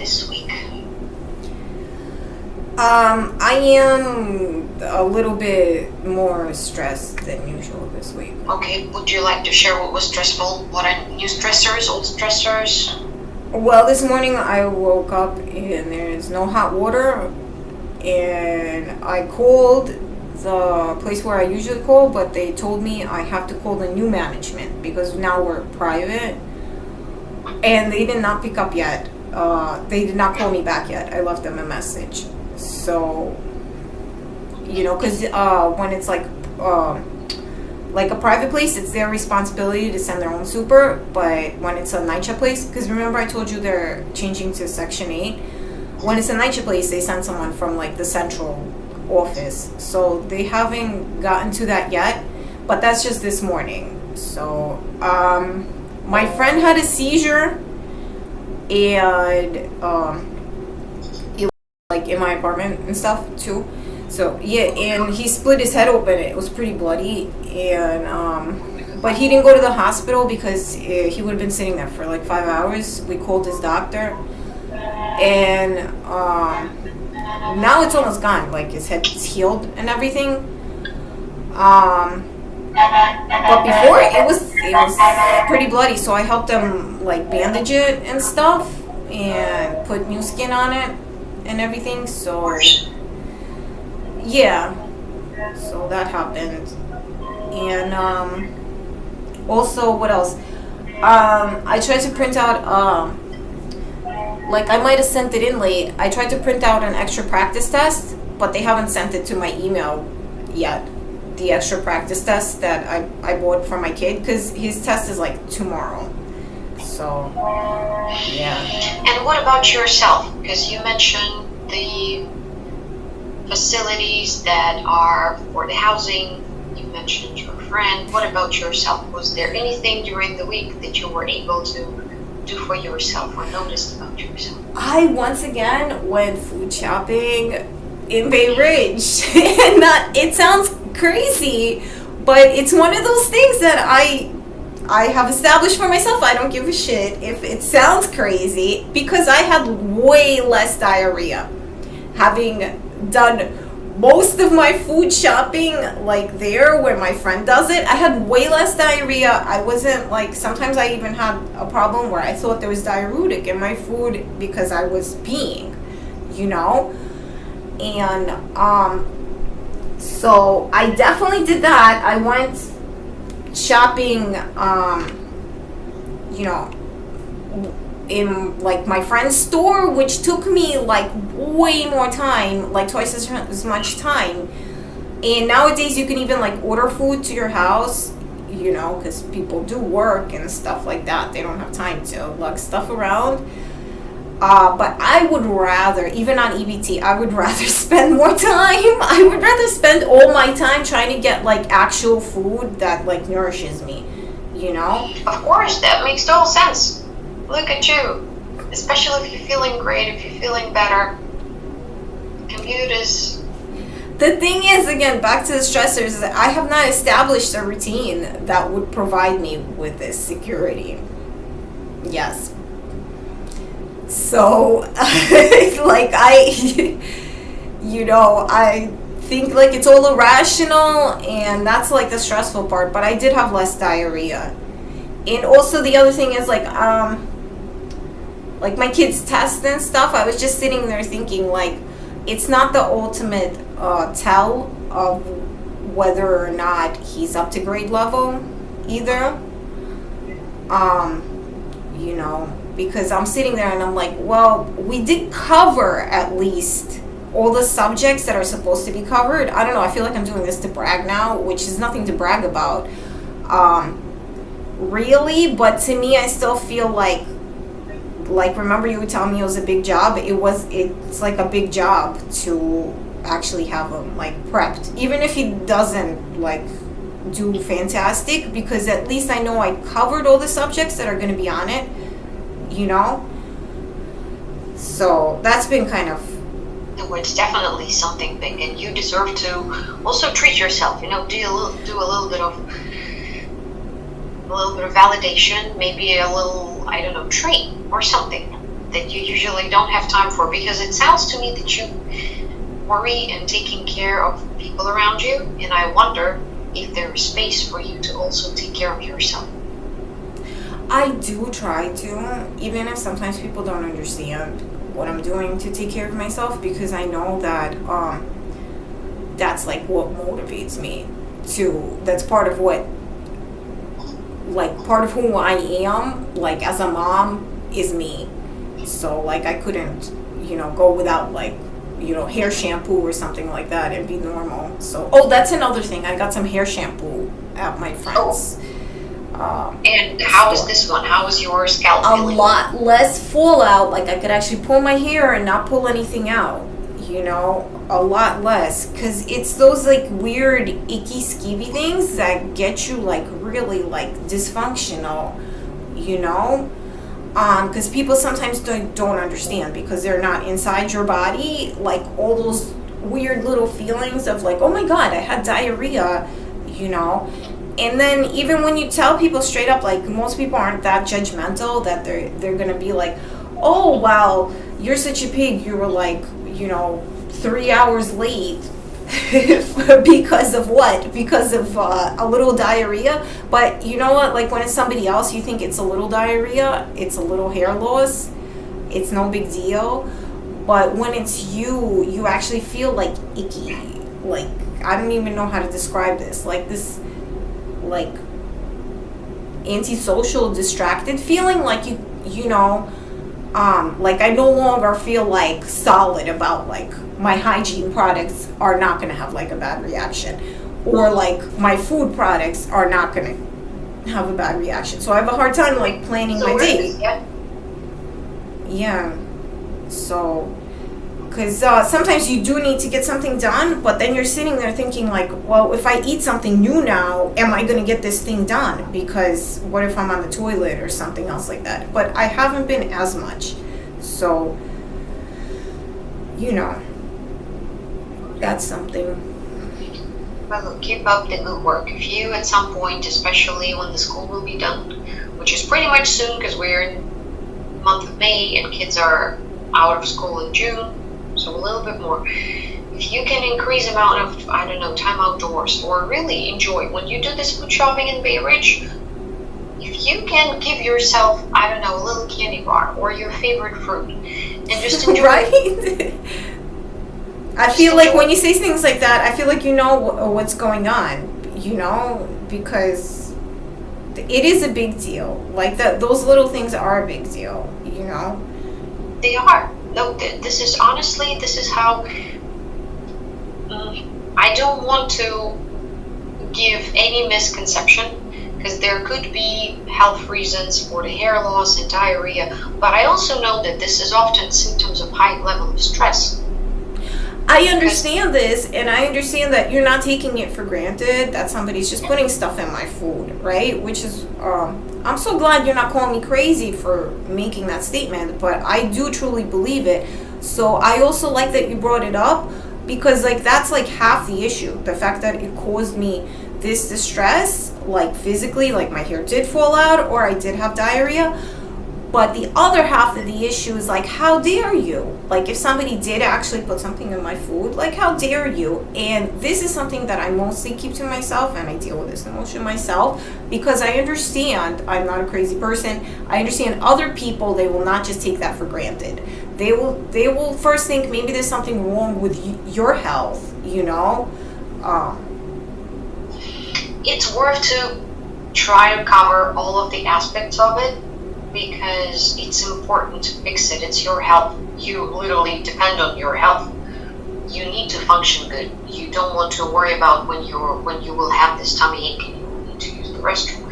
this week? I am a little bit more stressed than usual this week. Okay, would you like to share what was stressful? What are new stressors, old stressors? Well, this morning I woke up and there's no hot water, and I called the place where I usually call, but they told me I have to call the new management because now we're private, and they did not pick up yet. They did not call me back yet. I left them a message. So, because when it's like a private place, it's their responsibility to send their own super. But when it's a NYCHA place, because remember I told you they're changing to Section 8. When it's a NYCHA place, they send someone from like the central office. So they haven't gotten to that yet, but that's just this morning. So my friend had a seizure, and it was like in my apartment and stuff too. So yeah, and he split his head open. It was pretty bloody, and but he didn't go to the hospital because he would have been sitting there for like 5 hours. We called his doctor, and now it's almost gone. Like his head's healed and everything. But before it was pretty bloody, so I helped him like bandage it and stuff, and put new skin on it and everything. So yeah, so that happened. And also, what else? I tried to print out like I might have sent it in late. I tried to print out an extra practice test, but they haven't sent it to my email yet. The extra practice test that I bought for my kid, because his test is like tomorrow. So yeah. And what about yourself? Because you mentioned the facilities that are for the housing. You mentioned your friend. What about yourself? Was there anything during the week that you were able to do for yourself or noticed about yourself? I once again went food shopping in Bay Ridge. And it sounds crazy, but it's one of those things that I have established for myself. I don't give a shit if it sounds crazy, because I had way less diarrhea having done most of my food shopping like there where my friend does it. I had way less diarrhea. I wasn't like, sometimes I even had a problem where I thought there was diuretic in my food because I was peeing, and so I definitely did that. I went shopping in like my friend's store, which took me like way more time, like twice as much time. And nowadays you can even like order food to your house, because people do work and stuff like that. They don't have time to lug stuff around. But I would rather, even on EBT, I would rather spend more time. I would rather spend all my time trying to get like actual food that like nourishes me, Of course, that makes total sense. Look at you. Especially if you're feeling great, if you're feeling better. Commute is... The thing is, again, back to the stressors, I have not established a routine that would provide me with this security. Yes. So, like, I think, like, it's all irrational, and that's, like, the stressful part, but I did have less diarrhea. And also, the other thing is, like my kids' test and stuff, I was just sitting there thinking, like, it's not the ultimate tell of whether or not he's up to grade level, either. Because I'm sitting there and I'm like, well, we did cover at least all the subjects that are supposed to be covered. I don't know, I feel like I'm doing this to brag now, which is nothing to brag about, really, but to me, I still feel like, remember you were telling me it was a big job? It's like a big job to actually have him, like, prepped. Even if he doesn't, like, do fantastic, because at least I know I covered all the subjects that are going to be on it. So that's been kind of... It's definitely something big, and you deserve to also treat yourself. Do a little bit of validation, maybe a little, I don't know, treat or something. that you usually don't have time for? Because it sounds to me that you worry and taking care of people around you, and I wonder if there is space for you to also take care of yourself. I do try to, even if sometimes people don't understand what I'm doing to take care of myself, because I know that that's like what motivates me to, that's part of what, like part of who I am, like as a mom, is me. So like I couldn't, go without like, hair shampoo or something like that and be normal. So, oh, that's another thing. I got some hair shampoo at my friend's. And how is this one? How is your scalp A feeling? lot less fallout. Like I could actually pull my hair and not pull anything out. A lot less, because it's those like weird icky skeevy things that get you like really like dysfunctional. Because people sometimes don't understand, because they're not inside your body, like all those weird little feelings of like, oh my god, I had diarrhea, and then even when you tell people straight up, like most people aren't that judgmental, that they're gonna be like, oh wow, you're such a pig, you were like 3 hours late because of what? Because of a little diarrhea. But you know what? Like when it's somebody else, you think it's a little diarrhea, it's a little hair loss, it's no big deal. But when it's you actually feel like icky. Like I don't even know how to describe this. Like this, like antisocial, distracted feeling. Like like I no longer feel like solid about like my hygiene products are not going to have like a bad reaction, or like my food products are not going to have a bad reaction. So I have a hard time like planning my day. Yeah. So, because sometimes you do need to get something done, but then you're sitting there thinking like, well, if I eat something new now, am I going to get this thing done? Because what if I'm on the toilet or something else like that? But I haven't been as much. So, that's something. Well, look, keep up the good work. If you at some point, especially when the school will be done, which is pretty much soon because we're in the month of May and kids are out of school in June, so a little bit more. If you can increase amount of, time outdoors, or really enjoy when you do this food shopping in Bay Ridge, if you can give yourself, a little candy bar or your favorite fruit and just enjoy right? I feel like when you say things like that, I feel like what's going on, because it is a big deal. Like those little things are a big deal, They are. No, this is how, I don't want to give any misconception, because there could be health reasons for the hair loss and diarrhea, but I also know that this is often symptoms of high level of stress. I understand this, and I understand that you're not taking it for granted that somebody's just putting stuff in my food, right? Which is, I'm so glad you're not calling me crazy for making that statement, but I do truly believe it. So I also like that you brought it up, because like that's like half the issue. The fact that it caused me this distress, like physically, like my hair did fall out or I did have diarrhea. But the other half of the issue is like, how dare you? Like if somebody did actually put something in my food, like how dare you? And this is something that I mostly keep to myself, and I deal with this emotion myself, because I understand I'm not a crazy person. I understand other people, they will not just take that for granted. They will first think maybe there's something wrong with your health, It's worth to try to cover all of the aspects of it, because it's important to fix it. It's your health. You literally depend on your health. You need to function good. You don't want to worry about when you will have this tummy ache and you will need to use the restroom.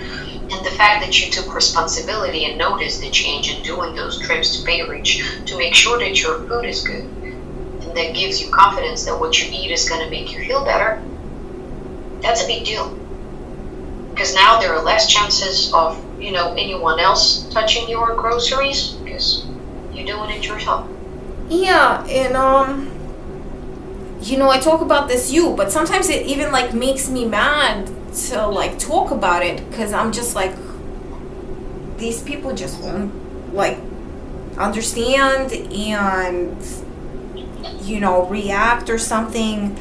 And the fact that you took responsibility and noticed the change in doing those trips to Bay Ridge to make sure that your food is good, and that gives you confidence that what you eat is going to make you feel better, that's a big deal. Because now there are less chances of anyone else touching your groceries, because you're doing it yourself. Yeah, and I talk about this but sometimes it even like makes me mad to like talk about it, because I'm just like, these people just won't, like, understand and, react or something.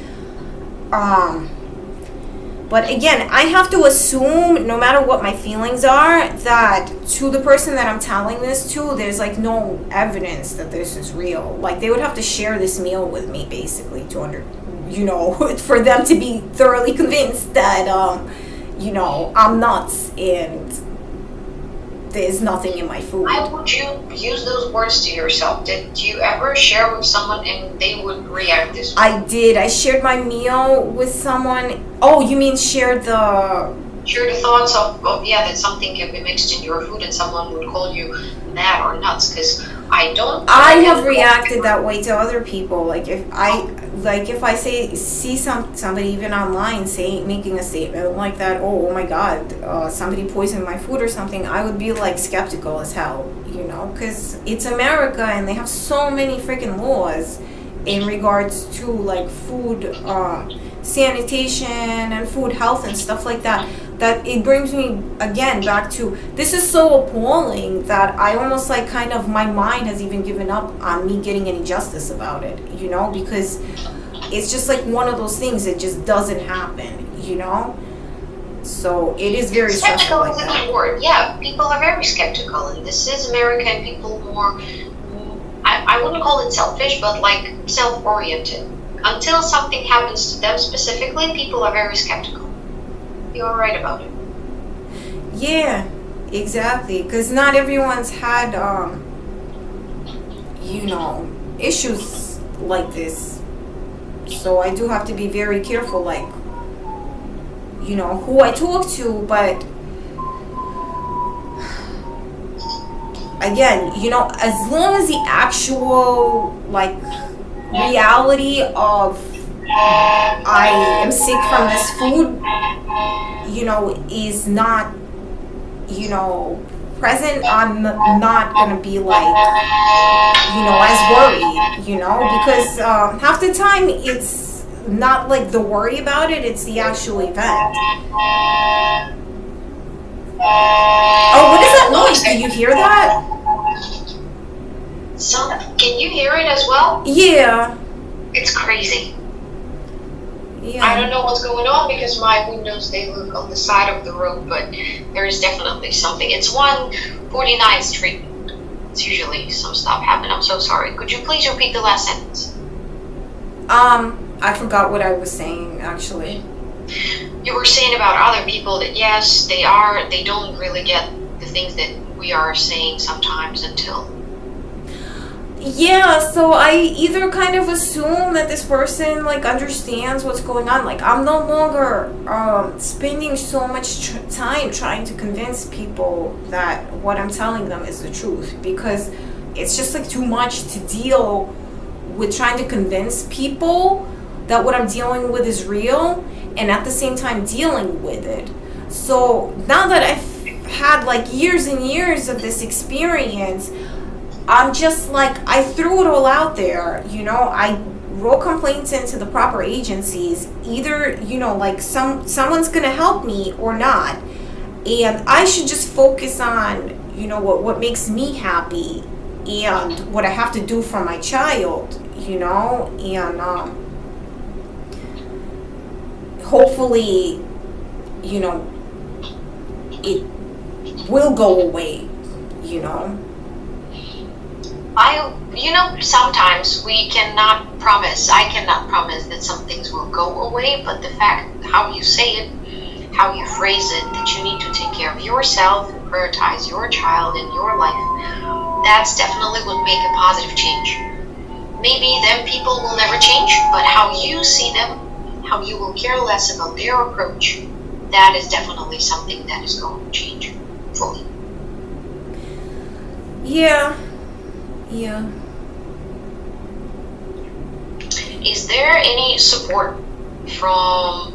But again, I have to assume, no matter what my feelings are, that to the person that I'm telling this to, there's like no evidence that this is real. Like they would have to share this meal with me, basically, for them to be thoroughly convinced that, I'm nuts and there's nothing in my food. Why would you use those words to yourself? Did you ever share with someone and they would react this way? I did. I shared my meal with someone. Oh, you mean shared the thoughts of that something can be mixed in your food and someone would call you mad or nuts? Because I have reacted that way to other people. Like if I see somebody even online making a statement like that, oh my God, somebody poisoned my food or something, I would be like skeptical as hell, because it's America and they have so many freaking laws in regards to like food sanitation and food health and stuff like that, that it brings me again back to, this is so appalling that I almost like kind of, my mind has even given up on me getting any justice about it, because it's just like one of those things that just doesn't happen, so it is very stressful like that. Skeptical is a good word. Yeah, people are very skeptical, and this is America, and people more, I wouldn't call it selfish, but like self-oriented. Until something happens to them specifically, people are very skeptical. You're right about it. Yeah, exactly. Because not everyone's had, issues like this. So I do have to be very careful, like, who I talk to. But again, as long as the actual, like, reality of I am sick from this food, is not, present, I'm not gonna be like, as worried, because half the time it's not like the worry about it, it's the actual event. Oh, what is that noise? Do you hear that? Can you hear it as well? Yeah. It's crazy. Yeah. I don't know what's going on because my windows, they look on the side of the road, but there is definitely something. It's 149th Street. It's usually some stuff happen. I'm so sorry. Could you please repeat the last sentence? I forgot what I was saying, actually. You were saying about other people that yes, they don't really get the things that we are saying sometimes until. Yeah, so I either kind of assume that this person like understands what's going on. Like I'm no longer spending so much time trying to convince people that what I'm telling them is the truth, because it's just like too much to deal with trying to convince people that what I'm dealing with is real and at the same time dealing with it. So now that I've had like years and years of this experience, I'm just like, I threw it all out there, I wrote complaints into the proper agencies, either, like someone's gonna help me or not. And I should just focus on, what makes me happy and what I have to do for my child, and hopefully, it will go away, sometimes I cannot promise that some things will go away, but the fact how you say it, how you phrase it, that you need to take care of yourself and prioritize your child and your life, that's definitely would make a positive change. Maybe them people will never change, but how you see them, how you will care less about their approach, that is definitely something that is going to change fully. Yeah. Is there any support from,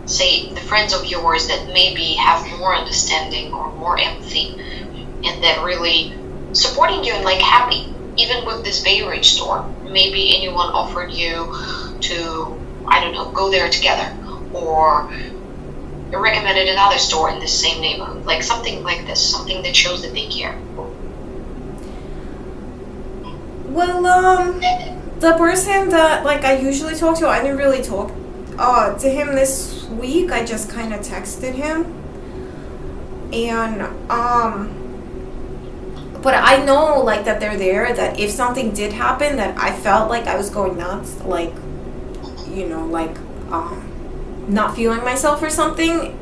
say, the friends of yours that maybe have more understanding or more empathy and that really supporting you and like happy, even with this Bay Ridge store? Maybe anyone offered you to, I don't know, go there together, or recommended another store in the same neighborhood, like something like this, something that shows that they care. Well, the person that like I usually talk to, I didn't really talk to him this week. I just kind of texted him, and but I know like that they're there. That if something did happen, that I felt like I was going nuts, like like not feeling myself or something.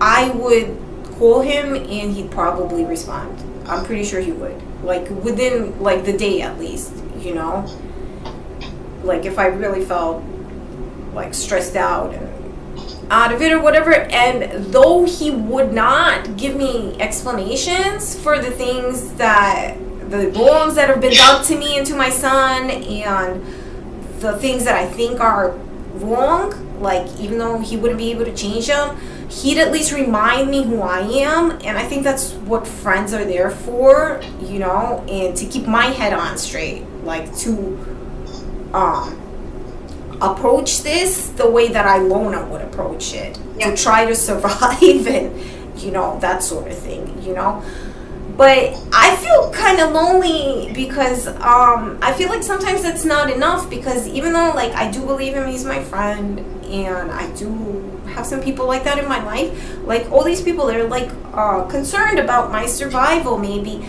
I would call him and he'd probably respond. I'm pretty sure he would. Like within like the day at least, Like if I really felt like stressed out and out of it or whatever. And though he would not give me explanations for the things that the wrongs that have been done to me and to my son and the things that I think are wrong, like even though he wouldn't be able to change them, he'd at least remind me who I am. And I think that's what friends are there for, and to keep my head on straight, like to approach this the way that I Lona would approach it, to try to survive and that sort of thing, But I feel kind of lonely because I feel like sometimes that's not enough, because even though like I do believe him, he's my friend, and I do have some people like that in my life, like all these people, they're like concerned about my survival maybe.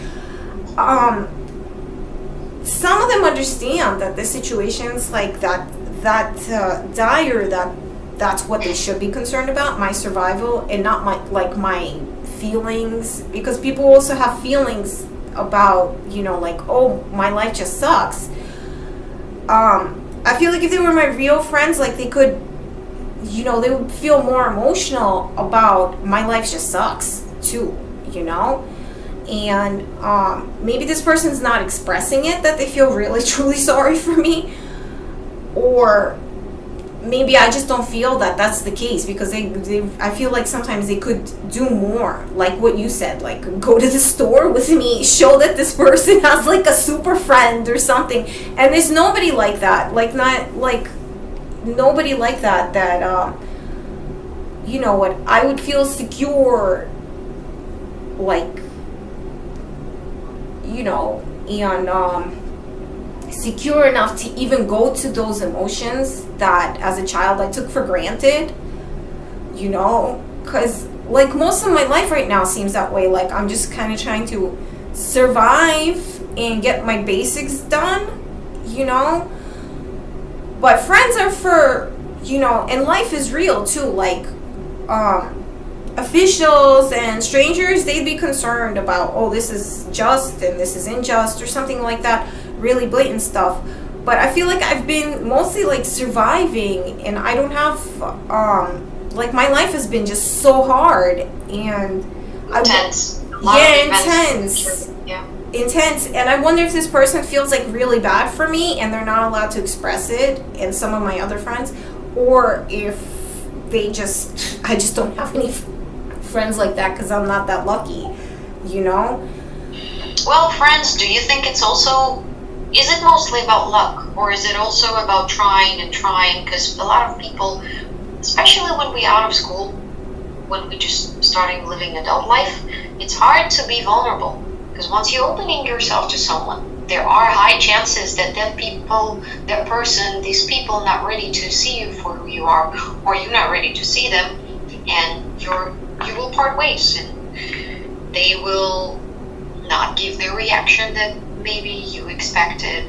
Some of them understand that the situation's like that dire, that's what they should be concerned about, my survival, and not my feelings, because people also have feelings about like, oh, my life just sucks. I feel like if they were my real friends, like they could they would feel more emotional about my life just sucks too, and maybe this person's not expressing it, that they feel really truly sorry for me, or maybe I just don't feel that that's the case, because I feel like sometimes they could do more, like what you said, like go to the store with me, show that this person has like a super friend or something. And there's nobody like that, like not like nobody like that what I would feel secure, like and secure enough to even go to those emotions that as a child I took for granted, because like most of my life right now seems that way. Like I'm just kind of trying to survive and get my basics done, but friends are for, and life is real too, like officials and strangers, they'd be concerned about, oh, this is just and this is unjust or something like that, really blatant stuff. But I feel like I've been mostly like surviving, and I don't have like my life has been just so hard and intense. Intense. And I wonder if this person feels like really bad for me and they're not allowed to express it, and some of my other friends, or if I just don't have any friends like that because I'm not that lucky, Well, friends, do you think is it mostly about luck, or is it also about trying and trying? Because a lot of people, especially when we're out of school, when we just starting living adult life, it's hard to be vulnerable, because once you're opening yourself to someone, there are high chances that these people not ready to see you for who you are, or you're not ready to see them, and you will part ways, and they will not give the reaction that maybe you expected.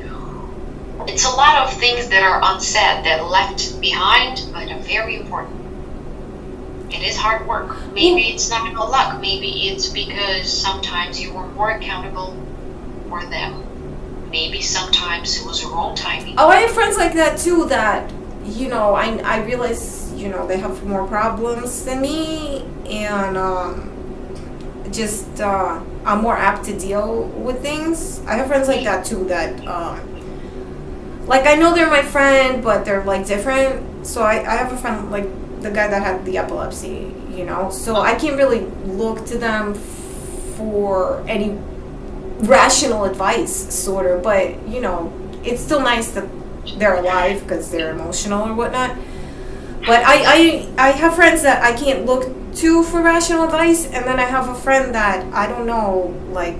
It's a lot of things that are unsaid, that left behind, but are very important. It is hard work. Maybe it's not about luck. Maybe it's because sometimes you were more accountable for them. Maybe sometimes it was the wrong timing. Oh, I have friends like that too, that I realize they have more problems than me, and I'm more apt to deal with things. I have friends like that too, that like I know they're my friend, but they're like different. So I have a friend like the guy that had the epilepsy, so I can't really look to them for any rational advice, sort of, but it's still nice that they're alive because they're emotional or whatnot. But I have friends that I can't look to for rational advice, and then I have a friend that I don't know, like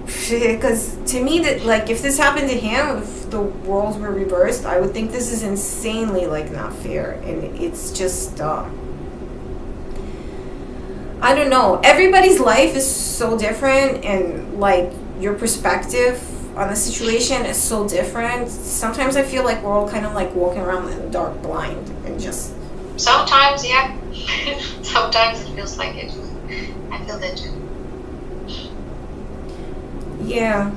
because to me, that like if this happened to him, if the roles were reversed, I would think this is insanely like not fair, and it's just I don't know. Everybody's life is so different, and like your perspective on the situation is so different. Sometimes I feel like we're all kind of like walking around in the dark, blind, and just. Sometimes, yeah. Sometimes it feels like it. I feel that too. Yeah.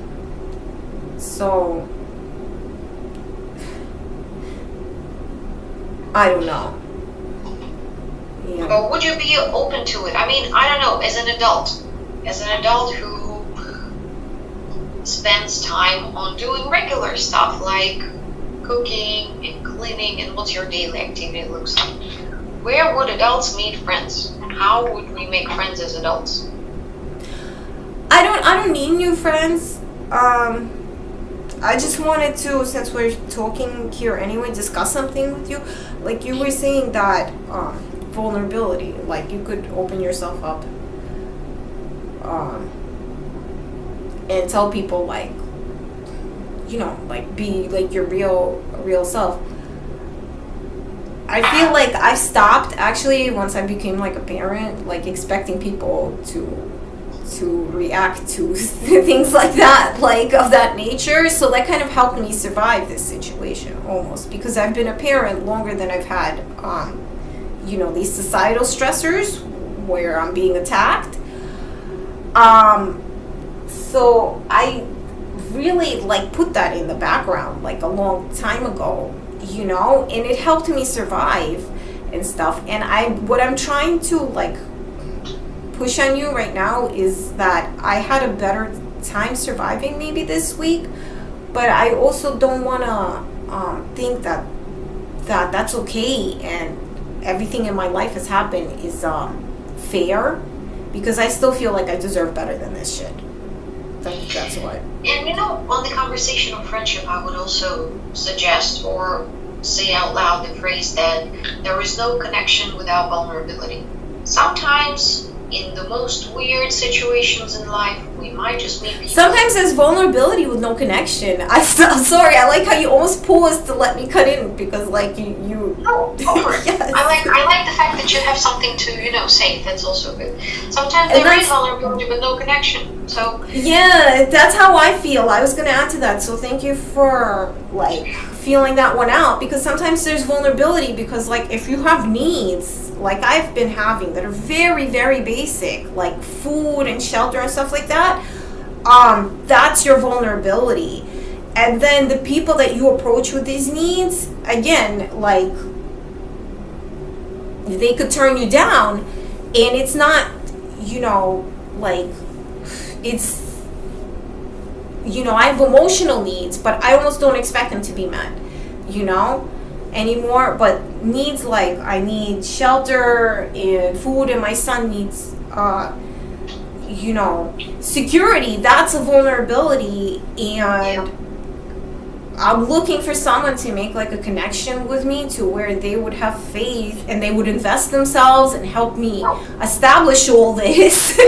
So. I don't know. Yeah. But would you be open to it? I mean, I don't know, as an adult who spends time on doing regular stuff like cooking and cleaning and what your daily activity looks like, where would adults meet friends? How would we make friends as adults? I don't need new friends. I just wanted to, since we're talking here anyway, discuss something with you. Like you were saying that vulnerability, like you could open yourself up and tell people like, you know, like be like your real self. I feel like I stopped actually once I became like a parent, like expecting people to react to things like that, like of that nature. So that kind of helped me survive this situation almost, because I've been a parent longer than I've had you know, these societal stressors where I'm being attacked. So I really like put that in the background like a long time ago, you know, and it helped me survive and stuff. And what I'm trying to like push on you right now is that I had a better time surviving maybe this week, but I also don't want to think that that's okay and everything in my life has happened is fair, because I still feel like I deserve better than this shit. That's what. And you know, on the conversation of friendship, I would also suggest or say out loud the phrase that there is no connection without vulnerability. Sometimes in the most weird situations in life, we might just meet people. Sometimes there's vulnerability with no connection. Sorry, I like how you almost paused to let me cut in, because like you. No, over it. Yes. I like the fact that you have something to, you know, say. That's also good. Sometimes there is vulnerability with no connection. So yeah, that's how I feel. I was gonna add to that. So thank you for like feeling that one out, because sometimes there's vulnerability because like if you have needs like I've been having that are very, very basic, like food and shelter and stuff like that, that's your vulnerability. And then the people that you approach with these needs, again, like they could turn you down, and it's not, you know, like it's, you know, I have emotional needs, but I almost don't expect them to be met, you know, anymore. But needs like I need shelter and food, and my son needs you know, security, that's a vulnerability. And I'm looking for someone to make like a connection with me to where they would have faith and they would invest themselves and help me establish all this.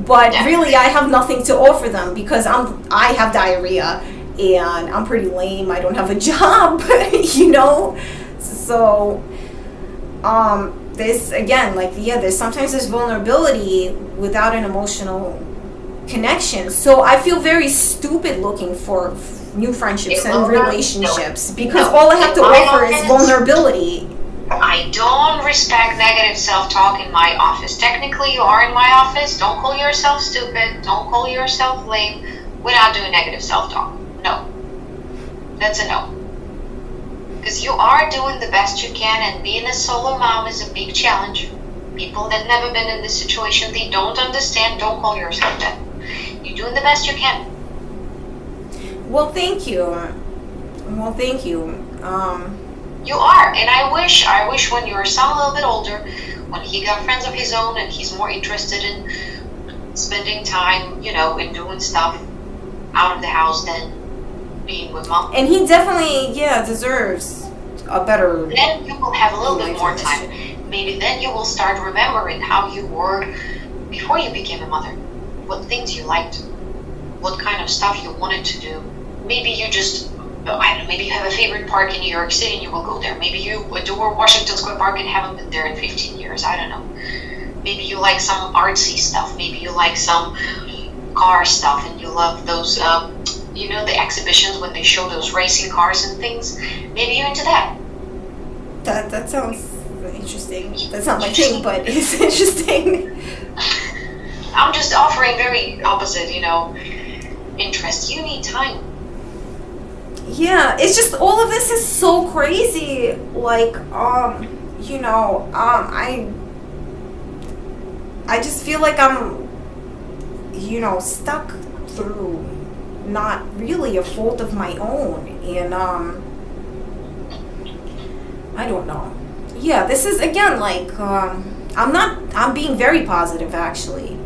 But really I have nothing to offer them because I have diarrhea and I'm pretty lame. I don't have a job, you know? So this again, like, yeah, there's vulnerability without an emotional connection. So I feel very stupid looking for new friendships and relationships because all I have to offer is vulnerability. I don't respect negative self-talk in my office. Technically, you are in my office. Don't call yourself stupid. Don't call yourself lame without doing negative self-talk. No. That's a no. Because you are doing the best you can, and being a solo mom is a big challenge. People that never been in this situation, they don't understand. Don't call yourself that. You're doing the best you can. Well, thank you. You are, and I wish when your son a little bit older, when he got friends of his own and he's more interested in spending time, you know, in doing stuff out of the house than being with mom. And he definitely, deserves a better. Then you will have a little bit more time. Maybe then you will start remembering how you were before you became a mother, what things you liked. what kind of stuff you wanted to do. Maybe you just, I don't know, maybe you have a favorite park in New York City and you will go there. Maybe you adore Washington Square Park and haven't been there in 15 years. I don't know. Maybe you like some artsy stuff. Maybe you like some car stuff and you love those, the exhibitions when they show those racing cars and things. Maybe you're into that. That sounds interesting. That's not my thing, but it's interesting. I'm just offering very opposite, interests. You need time. Yeah, it's just all of this is so crazy. Like, I just feel like I'm, stuck through not really a fault of my own, and I don't know. Yeah, this is again like I'm being very positive actually,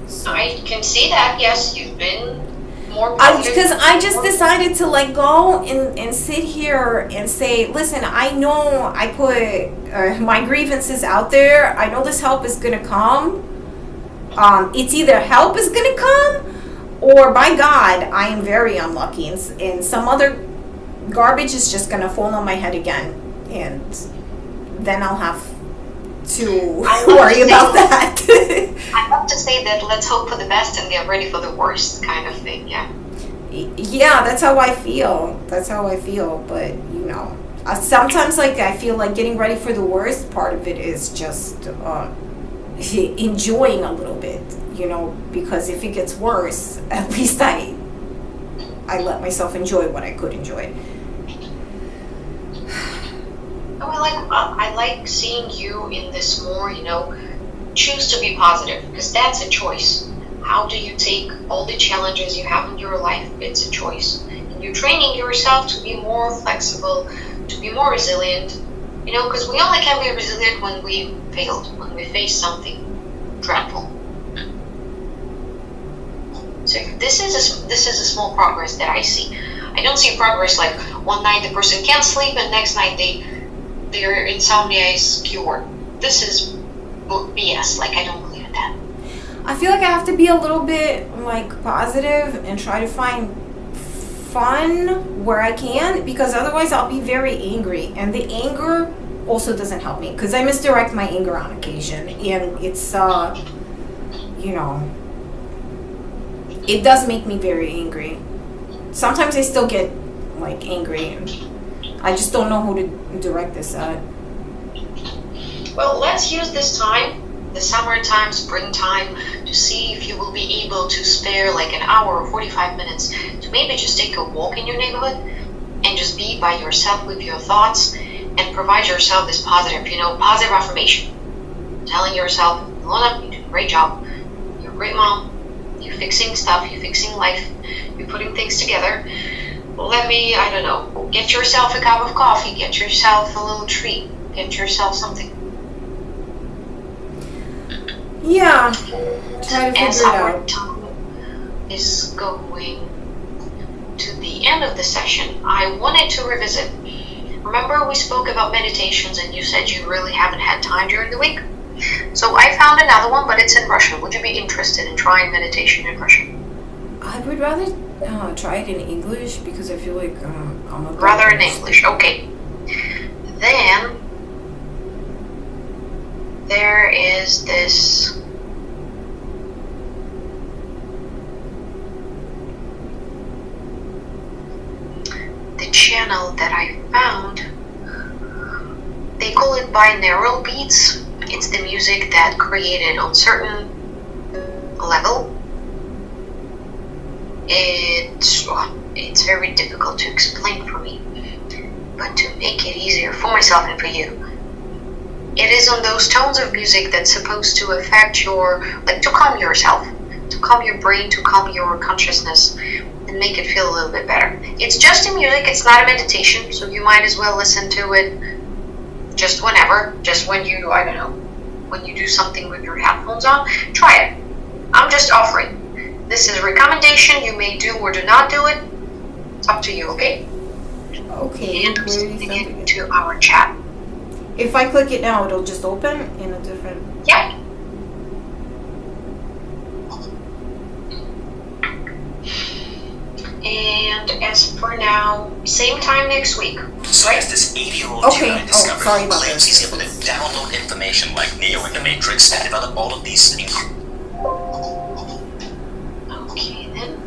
So. I can see that. Yes, you've been more positive. Because I just decided to like go and sit here and say, listen, I know I put my grievances out there. I know this help is gonna come. It's either help is gonna come, or by God, I am very unlucky, and some other garbage is just gonna fall on my head again, and then I'll have to worry about that. I love to say that let's hope for the best and get ready for the worst kind of thing, yeah. Yeah, that's how I feel. But, sometimes like I feel like getting ready for the worst part of it is just enjoying a little bit, because if it gets worse, at least I let myself enjoy what I could enjoy. I like seeing you in this more, choose to be positive, because that's a choice. How do you take all the challenges you have in your life? It's a choice. And you're training yourself to be more flexible, to be more resilient, because we only can be resilient when we failed, when we face something dreadful. So this is a small progress that I see. I don't see progress like one night the person can't sleep and next night their insomnia is cured. This is BS. Like, I don't believe in that. I feel like I have to be a little bit like positive and try to find fun where I can, because otherwise I'll be very angry, and the anger also doesn't help me because I misdirect my anger on occasion, and it's it does make me very angry. Sometimes I still get like angry, and I just don't know who to direct this at. Well, let's use this time, the summertime, springtime, to see if you will be able to spare like an hour or 45 minutes to maybe just take a walk in your neighborhood and just be by yourself with your thoughts and provide yourself this positive, positive affirmation. Telling yourself, Ilona, you do a great job. You're a great mom. You're fixing stuff. You're fixing life. You're putting things together. Get yourself a cup of coffee. Get yourself a little treat. Get yourself something. Yeah. Try to figure As it our out. time is going to the end of the session, I wanted to revisit. Remember we spoke about meditations and you said you really haven't had time during the week? So I found another one, but it's in Russian. Would you be interested in trying meditation in Russian? I would rather try it in English because I feel like I'm a Rather in English, okay. Then there is this the channel that I found. They call it binaural beats. It's the music that created on certain level. It's very difficult to explain for me, but to make it easier for myself and for you, it is on those tones of music that's supposed to affect to calm yourself, to calm your brain, to calm your consciousness, and make it feel a little bit better. It's just a music, it's not a meditation, so you might as well listen to it just whenever, just when you, when you do something with your headphones on. Try it. I'm just offering. This is a recommendation. You may do or do not do it. It's up to you, okay? Okay. And I'm sending it to our chat. If I click it now, it'll just open in a different... Yeah. And as for now, same time next week. So Right. as this 80-year-old Okay. Jedi Oh, discovered sorry who about claims this. he's able to download information like Neo in the Matrix and develop all of these Okay then.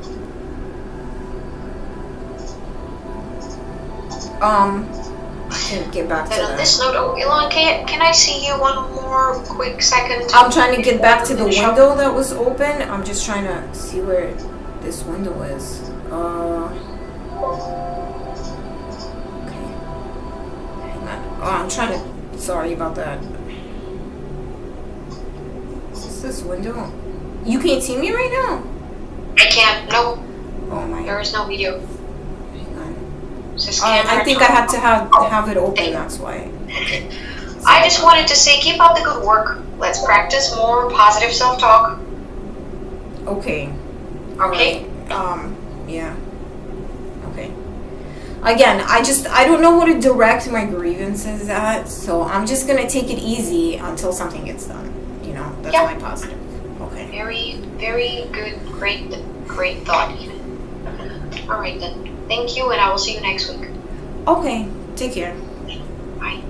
I can get back to Then on that. this note, oh, Elon, can I see you one more quick second? I'm trying to get back to the Finish up? window that was open. I'm just trying to see where this window is. Okay. Hang on. Oh, I'm trying to. Sorry about that. Is this window? You can't see me right now? I can't. Nope. Oh my. There is no video. Hang on. Just I think I had to have it open. That's why. Okay. I just wanted to say, keep up the good work. Let's practice more positive self-talk. Okay. Okay. Yeah. Okay. Again, I don't know how to direct my grievances at, so I'm just gonna take it easy until something gets done. You know, that's Yeah. my positive. Okay. Very, very good. Great thought, even. All right then. Thank you, and I will see you next week. Okay. Take care. Bye.